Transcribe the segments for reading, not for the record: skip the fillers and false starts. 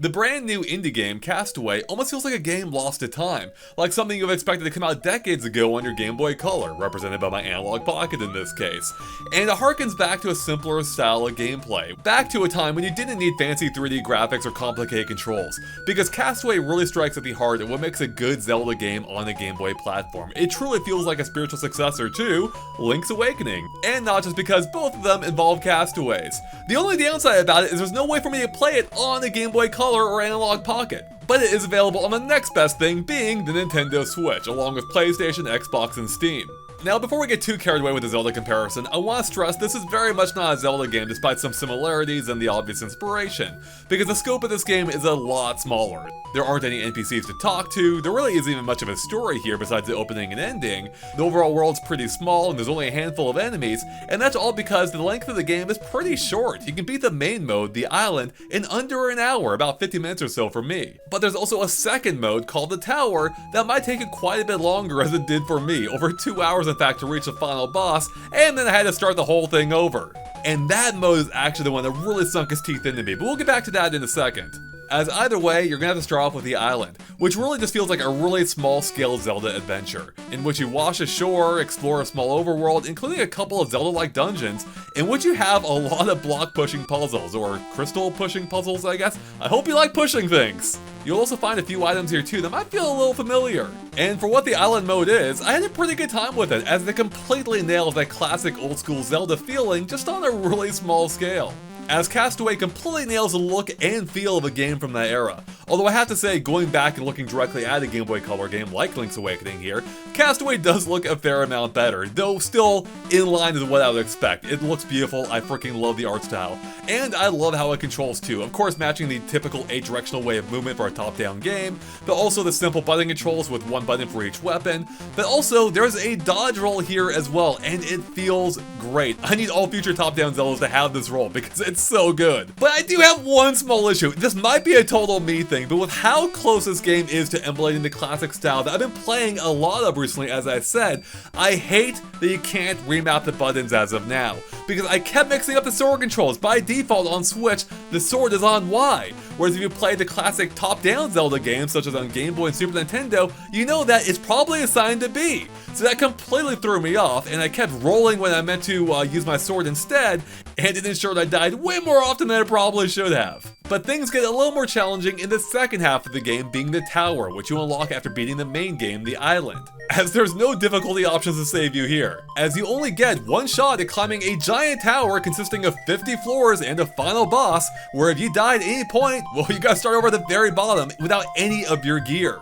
The brand new indie game, Castaway, almost feels like a game lost to time, like something you have expected to come out decades ago on your Game Boy Color, represented by my analog pocket in this case. And it harkens back to a simpler style of gameplay, back to a time when you didn't need fancy 3D graphics or complicated controls, because Castaway really strikes at the heart of what makes a good Zelda game on a Game Boy platform. It truly feels like a spiritual successor to Link's Awakening, and not just because both of them involve castaways. The only downside about it is there's no way for me to play it on a Game Boy Color or analog pocket, but it is available on the next best thing, being the Nintendo Switch, along with PlayStation, Xbox, and Steam. Now, before we get too carried away with the Zelda comparison, I want to stress this is very much not a Zelda game despite some similarities and the obvious inspiration, because the scope of this game is a lot smaller. There aren't any NPCs to talk to, there really isn't even much of a story here besides the opening and ending, the overall world's pretty small and there's only a handful of enemies, and that's all because the length of the game is pretty short. You can beat the main mode, the island, in under an hour, about 50 minutes or so for me. But there's also a second mode called the Tower that might take it quite a bit longer as it did for me, over 2 hours in fact to reach the final boss, and then I had to start the whole thing over. And that mode is actually the one that really sunk his teeth into me, but we'll get back to that in a second. As either way, you're gonna have to start off with the island, which really just feels like a really small-scale Zelda adventure, in which you wash ashore, explore a small overworld, including a couple of Zelda-like dungeons, in which you have a lot of block-pushing puzzles, or crystal-pushing puzzles, I guess. I hope you like pushing things! You'll also find a few items here too that might feel a little familiar. And for what the island mode is, I had a pretty good time with it, as it completely nails that classic old-school Zelda feeling, just on a really small scale. As Castaway completely nails the look and feel of a game from that era. Although I have to say, going back and looking directly at a Game Boy Color game like Link's Awakening here, Castaway does look a fair amount better, though still in line with what I would expect. It looks beautiful, I freaking love the art style, and I love how it controls too. Of course, matching the typical 8-directional way of movement for a top-down game, but also the simple button controls with one button for each weapon, but also there's a dodge roll here as well, and it feels great. I need all future top-down Zeldas to have this roll because it's so good. But I do have one small issue. This might be a total me thing, but with how close this game is to emulating the classic style that I've been playing a lot of recently, as I said, I hate that you can't remap the buttons as of now, because I kept mixing up the sword controls. By default on Switch, the sword is on Y, whereas if you play the classic top-down Zelda games, such as on Game Boy and Super Nintendo, you know that it's probably assigned to B. So that completely threw me off, and I kept rolling when I meant to use my sword instead, and it ensured I died way more often than I probably should have. But things get a little more challenging in the second half of the game, being the Tower, which you unlock after beating the main game, the island, as there's no difficulty options to save you here, as you only get one shot at climbing a giant tower consisting of 50 floors and a final boss, where if you die at any point, well, you gotta start over at the very bottom without any of your gear.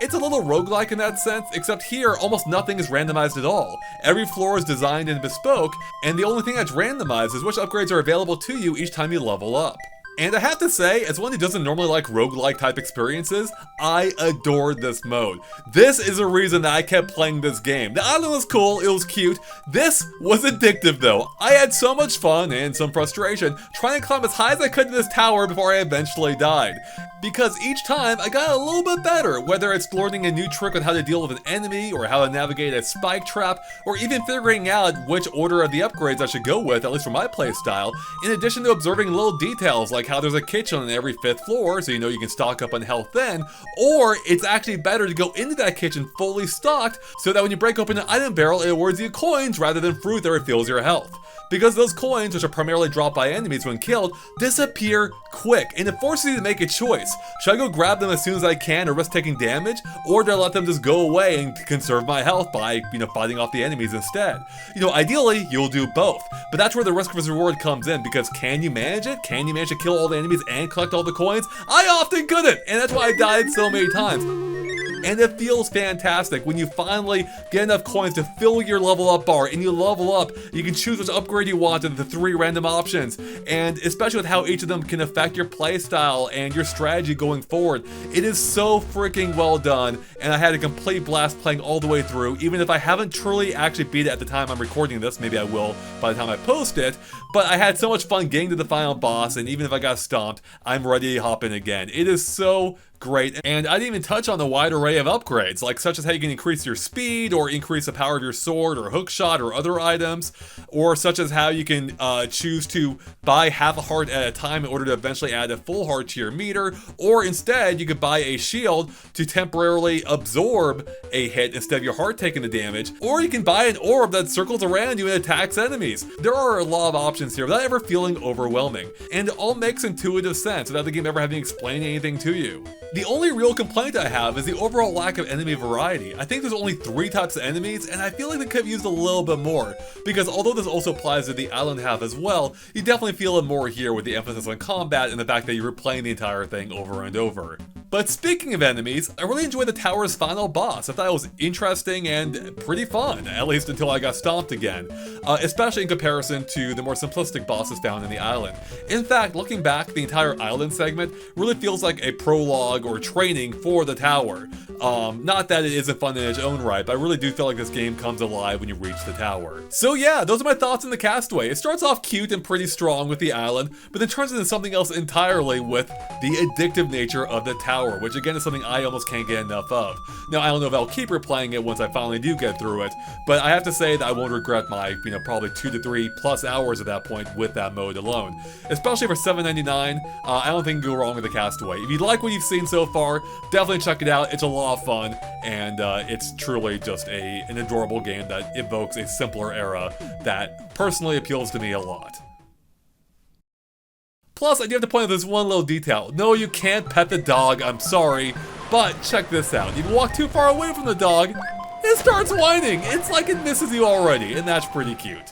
It's a little roguelike in that sense, except here almost nothing is randomized at all. Every floor is designed and bespoke, and the only thing that's randomized is which upgrades are available to you each time you level up. And I have to say, as one who doesn't normally like roguelike type experiences, I adored this mode. This is a reason that I kept playing this game. The island was cool, it was cute. This was addictive though. I had so much fun and some frustration trying to climb as high as I could in this tower before I eventually died. Because each time I got a little bit better, whether it's learning a new trick on how to deal with an enemy, or how to navigate a spike trap, or even figuring out which order of the upgrades I should go with, at least for my playstyle, in addition to observing little details like how there's a kitchen on every 5th floor, so you know you can stock up on health then, or it's actually better to go into that kitchen fully stocked, so that when you break open an item barrel, it awards you coins rather than fruit that refills your health. Because those coins, which are primarily dropped by enemies when killed, disappear quick, and it forces you to make a choice. Should I go grab them as soon as I can or risk taking damage, or do I let them just go away and conserve my health by, fighting off the enemies instead? Ideally, you'll do both, but that's where the risk versus reward comes in, because can you manage it? Can you manage to kill all the enemies and collect all the coins? I often couldn't, and that's why I died so many times. And it feels fantastic when you finally get enough coins to fill your level up bar, and you level up, you can choose which upgrade you want in the 3 random options, and especially with how each of them can affect your playstyle and your strategy going forward. It is so freaking well done, and I had a complete blast playing all the way through, even if I haven't truly actually beat it at the time I'm recording this. Maybe I will by the time I post it, but I had so much fun getting to the final boss, and even if I got stomped, I'm ready to hop in again. It is so great, and I didn't even touch on the wide array array of upgrades, like such as how you can increase your speed, or increase the power of your sword, or hook shot, or other items, or such as how you can choose to buy half a heart at a time in order to eventually add a full heart to your meter, or instead you could buy a shield to temporarily absorb a hit instead of your heart taking the damage, or you can buy an orb that circles around you and attacks enemies. There are a lot of options here without ever feeling overwhelming, and it all makes intuitive sense without the game ever having explained anything to you. The only real complaint I have is the overall lack of enemy variety. I think there's only 3 types of enemies, and I feel like they could have used a little bit more, because although this also applies to the island half as well, you definitely feel it more here with the emphasis on combat and the fact that you're replaying the entire thing over and over. But speaking of enemies, I really enjoyed the tower's final boss. I thought it was interesting and pretty fun, at least until I got stomped again, especially in comparison to the more simplistic bosses found in the island. In fact, looking back, the entire island segment really feels like a prologue or training for the tower. Not that it isn't fun in its own right, but I really do feel like this game comes alive when you reach the tower. So yeah, those are my thoughts on the Castaway. It starts off cute and pretty strong with the island, but then turns into something else entirely with the addictive nature of the tower, which again is something I almost can't get enough of. Now, I don't know if I'll keep replaying it once I finally do get through it, but I have to say that I won't regret my, probably 2 to 3 plus hours at that point with that mode alone. Especially for $7.99, I don't think you can go wrong with the Castaway. If you like what you've seen so far, definitely check it out. It's a lot of fun, and it's truly just an adorable game that evokes a simpler era that personally appeals to me a lot. Plus, I do have to point out this one little detail. No, you can't pet the dog, I'm sorry, but check this out. If you walk too far away from the dog, it starts whining. It's like it misses you already, and that's pretty cute.